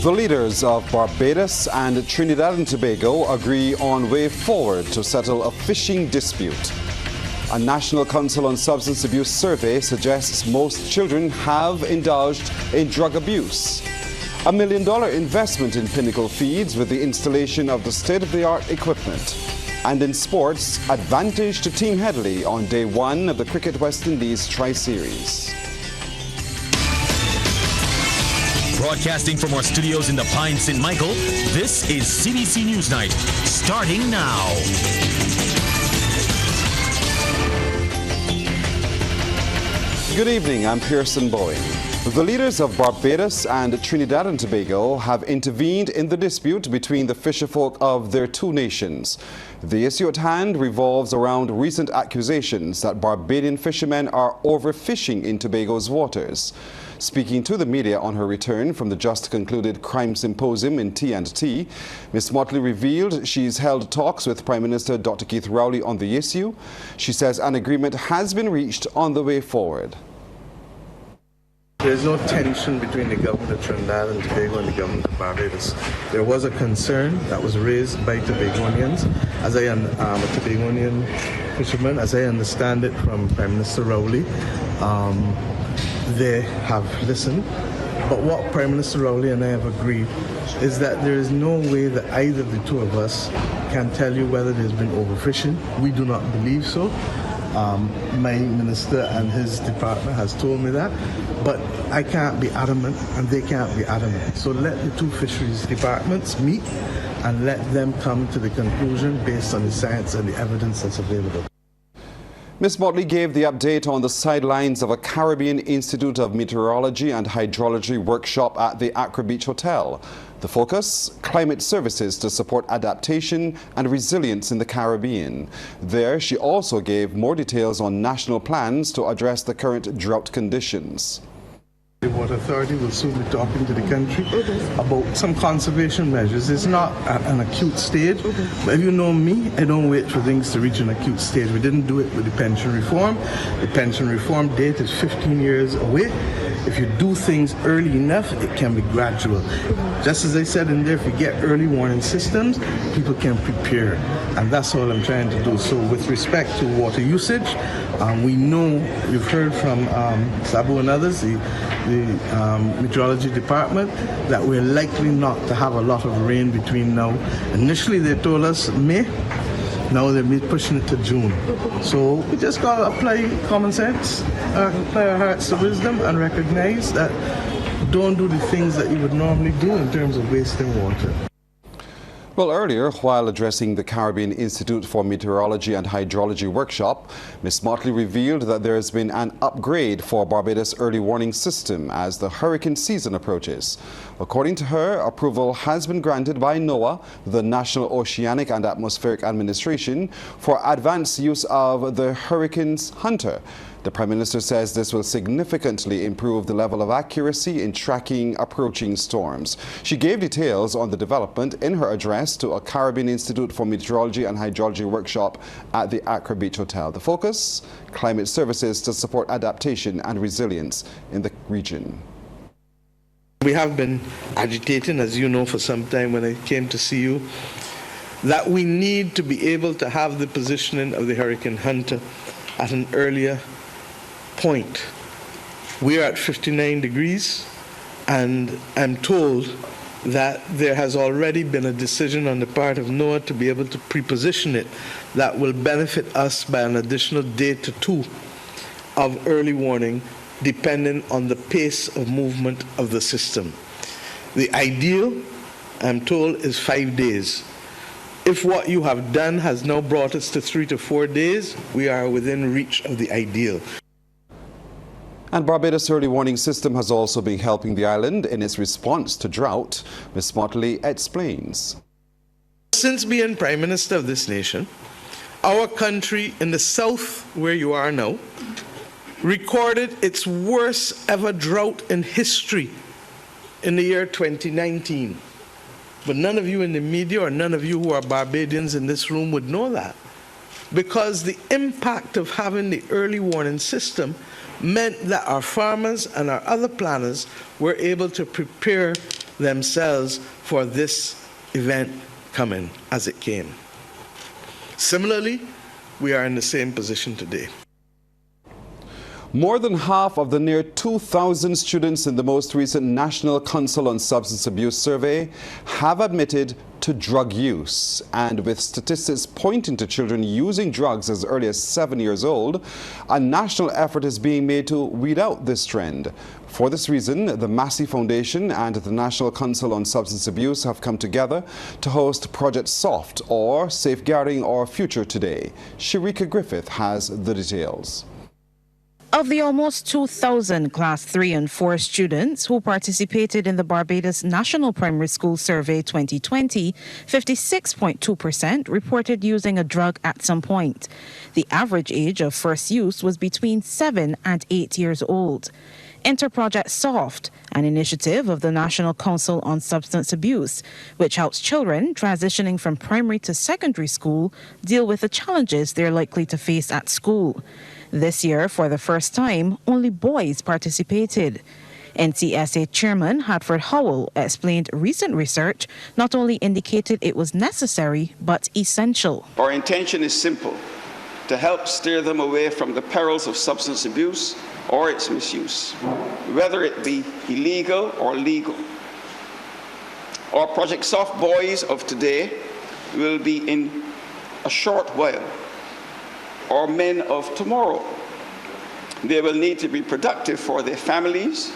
The leaders of Barbados and Trinidad and Tobago agree on way forward to settle a fishing dispute. A National Council on Substance Abuse survey suggests most children have indulged in drug abuse. $1 million investment in Pinnacle feeds with the installation of the state-of-the-art equipment. And in sports, advantage to Team Headley on day one of the Cricket West Indies Tri-Series. Broadcasting from our studios in the Pine St. Michael, this is CBC NewsNight, starting now. Good evening, I'm Pearson Boyd. The leaders of Barbados and Trinidad and Tobago have intervened in the dispute between the fisherfolk of their two nations. The issue at hand revolves around recent accusations that Barbadian fishermen are overfishing in Tobago's waters. Speaking to the media on her return from the just concluded crime symposium in T&T, Ms. Motley revealed she's held talks with Prime Minister Dr. Keith Rowley on the issue. She says an agreement has been reached on the way forward. There is no tension between the government of Trinidad and Tobago and the government of Barbados. There was a concern that was raised by Tobagonians, a Tobagonian fisherman, as I understand it from Prime Minister Rowley. They have listened, but what Prime Minister Rowley and I have agreed is that there is no way that either of the two of us can tell you whether there's been overfishing. We do not believe so. My minister and his department has told me that, but I can't be adamant and they can't be adamant. So let the two fisheries departments meet and let them come to the conclusion based on the science and the evidence that's available. Ms. Motley gave the update on the sidelines of a Caribbean Institute of Meteorology and Hydrology workshop at the Accra Beach Hotel. The focus, climate services to support adaptation and resilience in the Caribbean. There, she also gave more details on national plans to address the current drought conditions. The Water Authority will soon be talking to the country about some conservation measures. It's not at an acute stage, but if you know me, I don't wait for things to reach an acute stage. We didn't do it with the pension reform. The pension reform date is 15 years away. If you do things early enough, it can be gradual. Just as I said in there, if you get early warning systems, people can prepare. And that's all I'm trying to do. So with respect to water usage, we know, you've heard from Sabu and others, the meteorology department, that we're likely not to have a lot of rain between now. Initially they told us May, now they're pushing it to June. So we just got to apply common sense, apply our hearts to wisdom and recognize that don't do the things that you would normally do in terms of wasting water. Well, earlier, while addressing the Caribbean Institute for Meteorology and Hydrology workshop, Ms. Motley revealed that there has been an upgrade for Barbados' early warning system as the hurricane season approaches. According to her, approval has been granted by NOAA, the National Oceanic and Atmospheric Administration, for advanced use of the Hurricane's Hunter. The Prime Minister says this will significantly improve the level of accuracy in tracking approaching storms. She gave details on the development in her address to a Caribbean Institute for Meteorology and Hydrology workshop at the Accra Beach Hotel. The focus, climate services to support adaptation and resilience in the region. We have been agitating, as you know, for some time when I came to see you, that we need to be able to have the positioning of the Hurricane Hunter at an earlier point. We are at 59 degrees, and I'm told that there has already been a decision on the part of NOAA to be able to preposition it that will benefit us by an additional day to 2 of early warning, depending on the pace of movement of the system. The ideal, I'm told, is 5 days. If what you have done has now brought us to 3 to 4 days, we are within reach of the ideal. And Barbados' early warning system has also been helping the island in its response to drought. Ms. Motley explains. Since being Prime Minister of this nation, our country in the south, where you are now, recorded its worst ever drought in history in the year 2019. But none of you in the media or none of you who are Barbadians in this room would know that, because the impact of having the early warning system meant that our farmers and our other planners were able to prepare themselves for this event coming as it came. Similarly, we are in the same position today. More than half of the near 2,000 students in the most recent National Council on Substance Abuse survey have admitted to drug use. And with statistics pointing to children using drugs as early as 7 years old, a national effort is being made to weed out this trend. For this reason, the Massey Foundation and the National Council on Substance Abuse have come together to host Project SOFT, or Safeguarding Our Future Today. Sharika Griffith has the details. Of the almost 2,000 Class 3 and 4 students who participated in the Barbados National Primary School Survey 2020, 56.2% reported using a drug at some point. The average age of first use was between 7 and 8 years old. Enter Project SOFT, an initiative of the National Council on Substance Abuse, which helps children transitioning from primary to secondary school deal with the challenges they're likely to face at school. This year, for the first time, only boys participated. NCSA Chairman Hartford Howell explained recent research not only indicated it was necessary, but essential. Our intention is simple: to help steer them away from the perils of substance abuse or its misuse, whether it be illegal or legal. Our Project Soft boys of today will be, in a short while, our men of tomorrow. They will need to be productive for their families,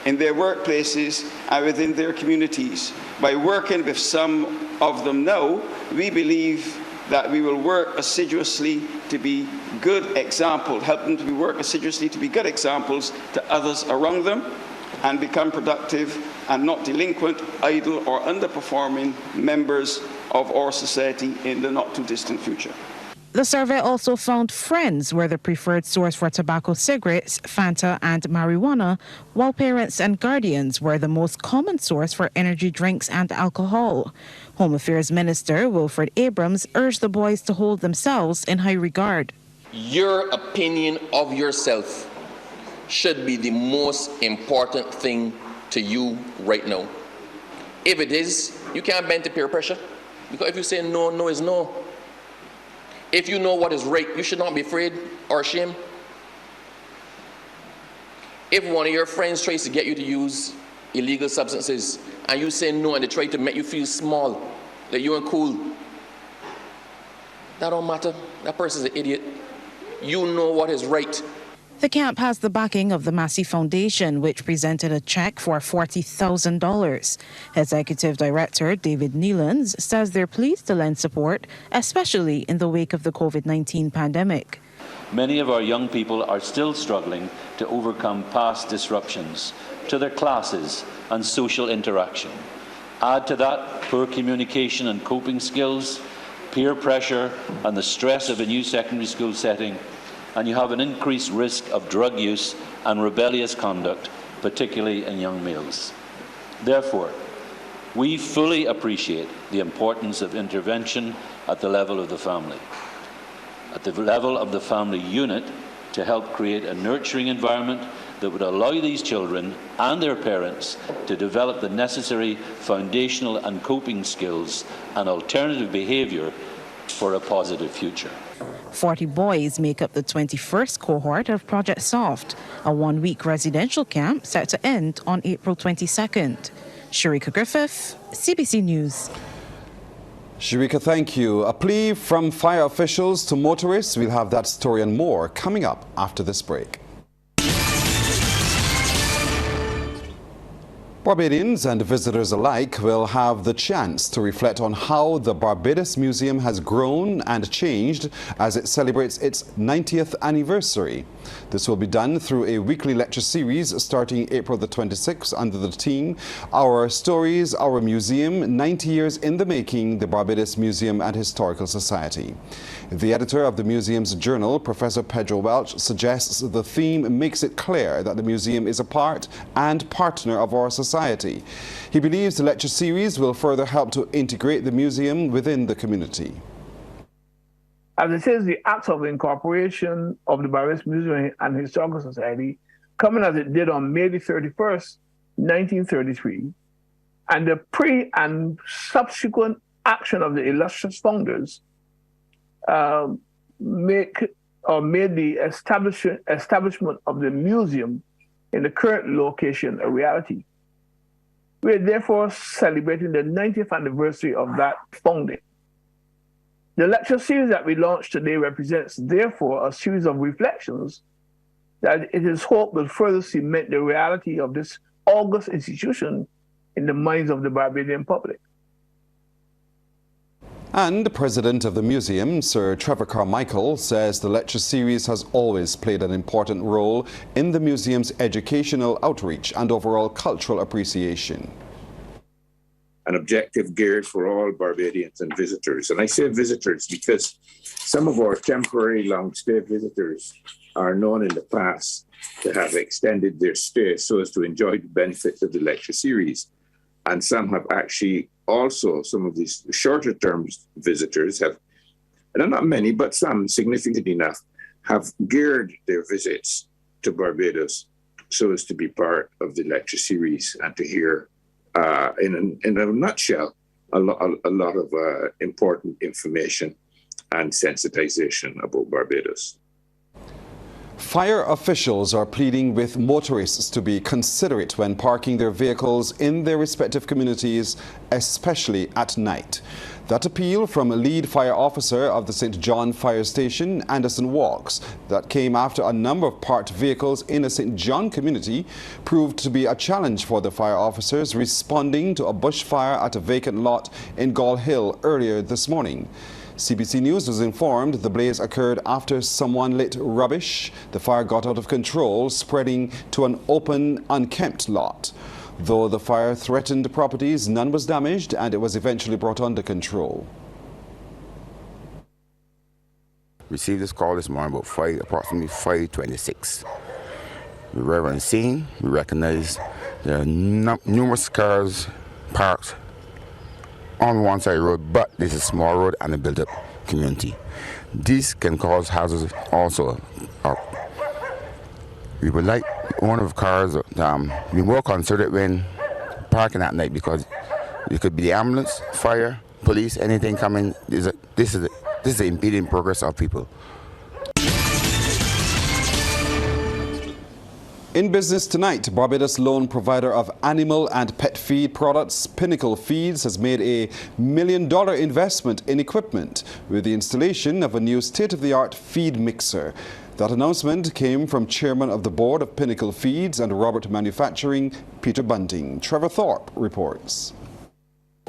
in their workplaces, and within their communities. By working with some of them now, we believe that we will work assiduously to be good examples, help them to work assiduously to be good examples to others around them, and become productive and not delinquent, idle, or underperforming members of our society in the not too distant future. The survey also found friends were the preferred source for tobacco, cigarettes, Fanta and marijuana, while parents and guardians were the most common source for energy drinks and alcohol. Home Affairs Minister Wilfred Abrams urged the boys to hold themselves in high regard. Your opinion of yourself should be the most important thing to you right now. If it is, you can't bend to peer pressure, because if you say no, no is no. If you know what is right, you should not be afraid or ashamed. If one of your friends tries to get you to use illegal substances and you say no and they try to make you feel small, that you aren't cool, that don't matter. That person's an idiot. You know what is right. The camp has the backing of the Massey Foundation, which presented a check for $40,000. Executive Director David Nealons says they're pleased to lend support, especially in the wake of the COVID-19 pandemic. Many of our young people are still struggling to overcome past disruptions to their classes and social interaction. Add to that poor communication and coping skills, peer pressure, and the stress of a new secondary school setting, and you have an increased risk of drug use and rebellious conduct, particularly in young males. Therefore, we fully appreciate the importance of intervention at the level of the family, at the level of the family unit, to help create a nurturing environment that would allow these children and their parents to develop the necessary foundational and coping skills and alternative behaviour for a positive future. 40 boys make up the 21st cohort of Project SOFT, a one-week residential camp set to end on April 22nd. Sharika Griffith, CBC News. Sharika, thank you. A plea from fire officials to motorists. We'll have that story and more coming up after this break. Barbadians and visitors alike will have the chance to reflect on how the Barbados Museum has grown and changed as it celebrates its 90th anniversary. This will be done through a weekly lecture series starting April the 26th under the theme Our Stories, Our Museum, 90 Years in the Making, the Barbados Museum and Historical Society. The editor of the museum's journal, Professor Pedro Welch, suggests the theme makes it clear that the museum is a part and partner of our society. He believes the lecture series will further help to integrate the museum within the community. As it says, the act of incorporation of the Barbados Museum and Historical Society, coming as it did on May the 31st, 1933, and the pre and subsequent action of the illustrious founders made the establishment of the museum in the current location a reality. We are therefore celebrating the 90th anniversary of that founding. The lecture series that we launched today represents therefore a series of reflections that it is hoped will further cement the reality of this august institution in the minds of the Barbadian public. And the president of the museum, Sir Trevor Carmichael, says the lecture series has always played an important role in the museum's educational outreach and overall cultural appreciation. An objective geared for all Barbadians and visitors. And I say visitors because some of our temporary long-stay visitors are known in the past to have extended their stay so as to enjoy the benefits of the lecture series. And some have actually also, some of these shorter term visitors have, and not many, but some significant enough, have geared their visits to Barbados so as to be part of the lecture series and to hear, in a nutshell, a lot of important information and sensitization about Barbados. Fire officials are pleading with motorists to be considerate when parking their vehicles in their respective communities, especially at night. That appeal from a lead fire officer of the St. John Fire Station, Anderson Walks, that came after a number of parked vehicles in a St. John community proved to be a challenge for the fire officers responding to a bushfire at a vacant lot in Gall Hill earlier this morning. CBC News was informed the blaze occurred after someone lit rubbish. The fire got out of control, spreading to an open, unkempt lot. Though the fire threatened properties, none was damaged and it was eventually brought under control. Received this call this morning about approximately 5:26. We were on scene. We recognized there are numerous cars parked on one side road, but this is a small road and a built-up community. This can cause hazards also. We would like one of the cars be more considerate when parking at night because it could be the ambulance, fire, police, anything coming. This is impeding progress of people. In business tonight, Barbados lone provider of animal and pet feed products, Pinnacle Feeds, has made a $1 million investment in equipment with the installation of a new state-of-the-art feed mixer. That announcement came from Chairman of the Board of Pinnacle Feeds and Robert Manufacturing, Peter Bunting. Trevor Thorpe reports.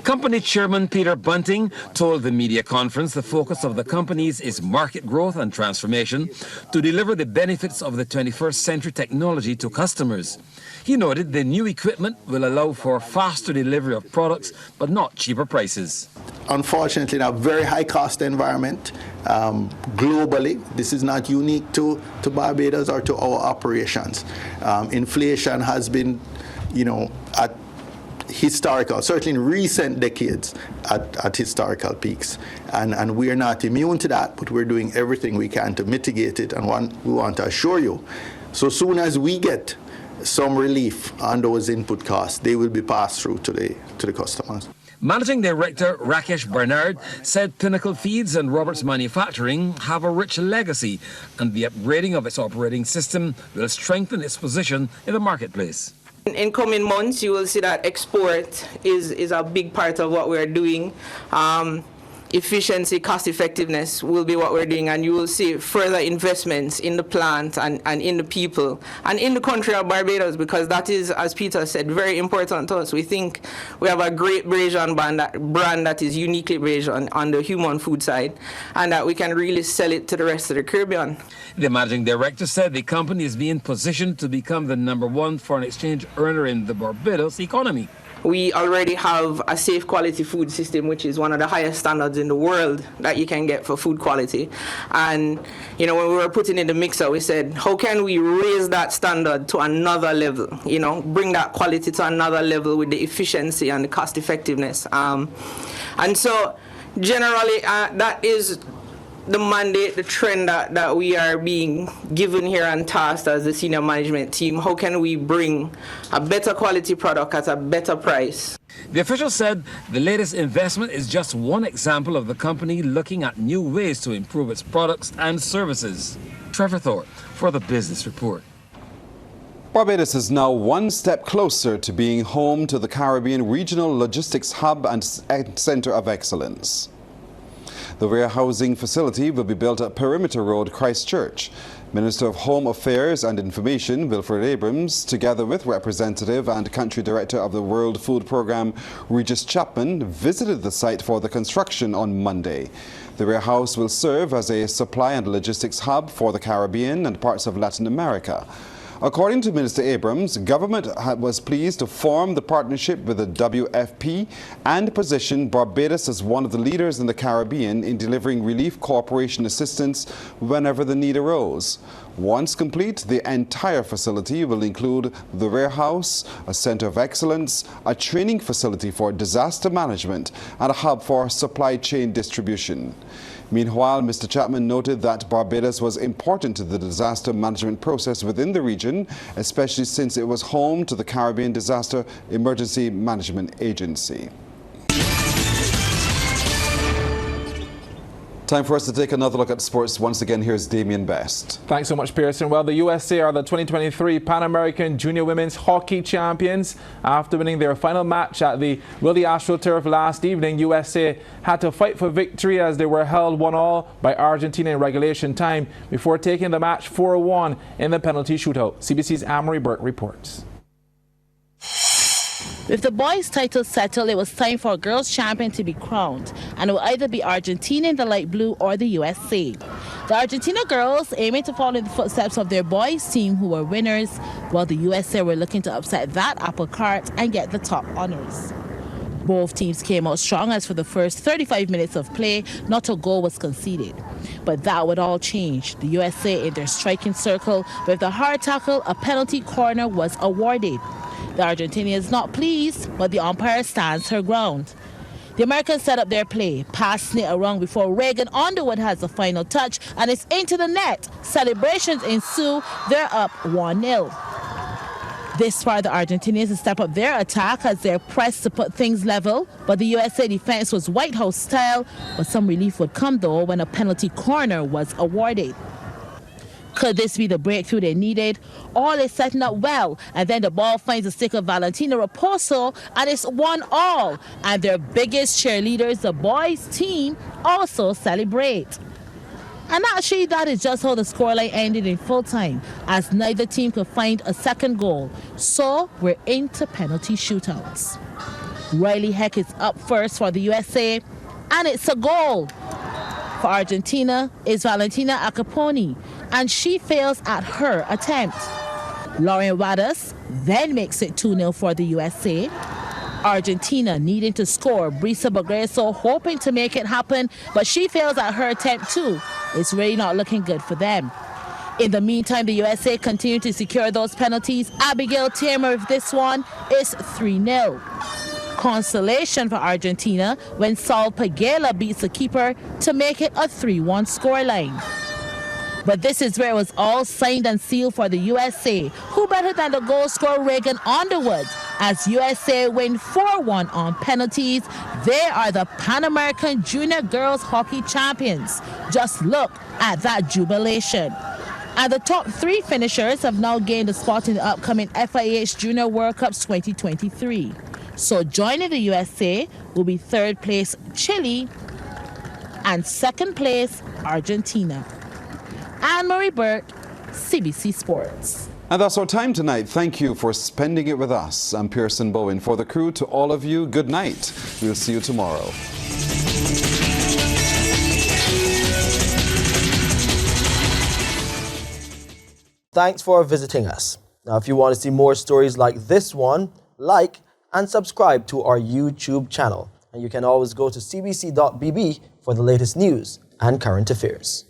Company Chairman Peter Bunting told the media conference the focus of the companies is market growth and transformation to deliver the benefits of the 21st century technology to customers. He noted the new equipment will allow for faster delivery of products, but not cheaper prices. Unfortunately, in a very high-cost environment, globally, this is not unique to Barbados or to our operations. Inflation has been, at historical, certainly in recent decades, at historical peaks. And we are not immune to that, but we're doing everything we can to mitigate it. And we want to assure you, so soon as we get some relief on those input costs, they will be passed through to the customers. Managing Director Rakesh Bernard said Pinnacle Feeds and Roberts Manufacturing have a rich legacy, and the upgrading of its operating system will strengthen its position in the marketplace. In coming months, you will see that export is a big part of what we're doing. Efficiency, cost effectiveness will be what we're doing, and you will see further investments in the plant and in the people and in the country of Barbados, because that is, as Peter said, very important to us. We think we have a great Barbados brand that is uniquely Barbados on the human food side, and that we can really sell it to the rest of the Caribbean. The managing director said the company is being positioned to become the #1 foreign exchange earner in the Barbados economy. We already have a safe quality food system, which is one of the highest standards in the world that you can get for food quality. And, when we were putting in the mixer, we said, how can we raise that standard to another level? Bring that quality to another level with the efficiency and the cost effectiveness. And so, generally, that is the mandate, the trend that we are being given here and tasked as the senior management team. How can we bring a better quality product at a better price? The official said the latest investment is just one example of the company looking at new ways to improve its products and services. Trevor Thorpe for the Business Report. Barbados is now one step closer to being home to the Caribbean Regional Logistics Hub and Center of Excellence. The warehousing facility will be built at Perimeter Road, Christchurch. Minister of Home Affairs and Information, Wilfred Abrams, together with Representative and Country Director of the World Food Programme, Regis Chapman, visited the site for the construction on Monday. The warehouse will serve as a supply and logistics hub for the Caribbean and parts of Latin America. According to Minister Abrams, government was pleased to form the partnership with the WFP and position Barbados as one of the leaders in the Caribbean in delivering relief cooperation assistance whenever the need arose. Once complete, the entire facility will include the warehouse, a center of excellence, a training facility for disaster management, and a hub for supply chain distribution. Meanwhile, Mr. Chapman noted that Barbados was important to the disaster management process within the region, especially since it was home to the Caribbean Disaster Emergency Management Agency. Time for us to take another look at sports. Once again, here's Damian Best. Thanks so much, Pearson. Well, the USA are the 2023 Pan American Junior Women's Hockey Champions. After winning their final match at the Willie AstroTurf last evening, USA had to fight for victory as they were held 1-1 by Argentina in regulation time before taking the match 4-1 in the penalty shootout. CBC's Amory Burke reports. With the boys' title settled, it was time for a girls' champion to be crowned, and it will either be Argentina in the light blue or the USA. The Argentina girls aiming to follow in the footsteps of their boys' team who were winners, while the USA were looking to upset that apple cart and get the top honors. Both teams came out strong as for the first 35 minutes of play, not a goal was conceded. But that would all change. The USA in their striking circle, with the hard tackle, a penalty corner was awarded. The Argentinians not pleased, but the umpire stands her ground. The Americans set up their play, passing it around before Reagan Underwood has the final touch, and it's into the net. Celebrations ensue, they're up 1-0. This far, the Argentinians step up their attack as they're pressed to put things level, but the USA defense was White House style, but some relief would come though when a penalty corner was awarded. Could this be the breakthrough they needed? All is setting up well, and then the ball finds the stick of Valentina Raposo, and it's 1-1. And their biggest cheerleaders, the boys' team, also celebrate. And actually, that is just how the scoreline ended in full time, as neither team could find a second goal. So we're into penalty shootouts. Riley Heck is up first for the USA, and it's a goal. For Argentina is Valentina Acaponi, and she fails at her attempt. Lauren Wadas then makes it 2-0 for the USA. Argentina needing to score. Brisa Bagreso hoping to make it happen, but she fails at her attempt too. It's really not looking good for them. In the meantime, the USA continue to secure those penalties. Abigail Tamer with this one is 3-0. Consolation for Argentina when Saul Peguela beats the keeper to make it a 3-1 scoreline. But this is where it was all signed and sealed for the USA. Who better than the goal scorer Reagan Underwood? As USA win 4-1 on penalties, they are the Pan American Junior Girls Hockey Champions. Just look at that jubilation. And the top three finishers have now gained a spot in the upcoming FIH Junior World Cups 2023. So joining the USA will be third place Chile and second place Argentina. Anne-Marie Burke, CBC Sports. And that's our time tonight. Thank you for spending it with us. I'm Pearson Bowen. For the crew, to all of you, good night. We'll see you tomorrow. Thanks for visiting us. Now, if you want to see more stories like this one, like and subscribe to our YouTube channel. And you can always go to cbc.bb for the latest news and current affairs.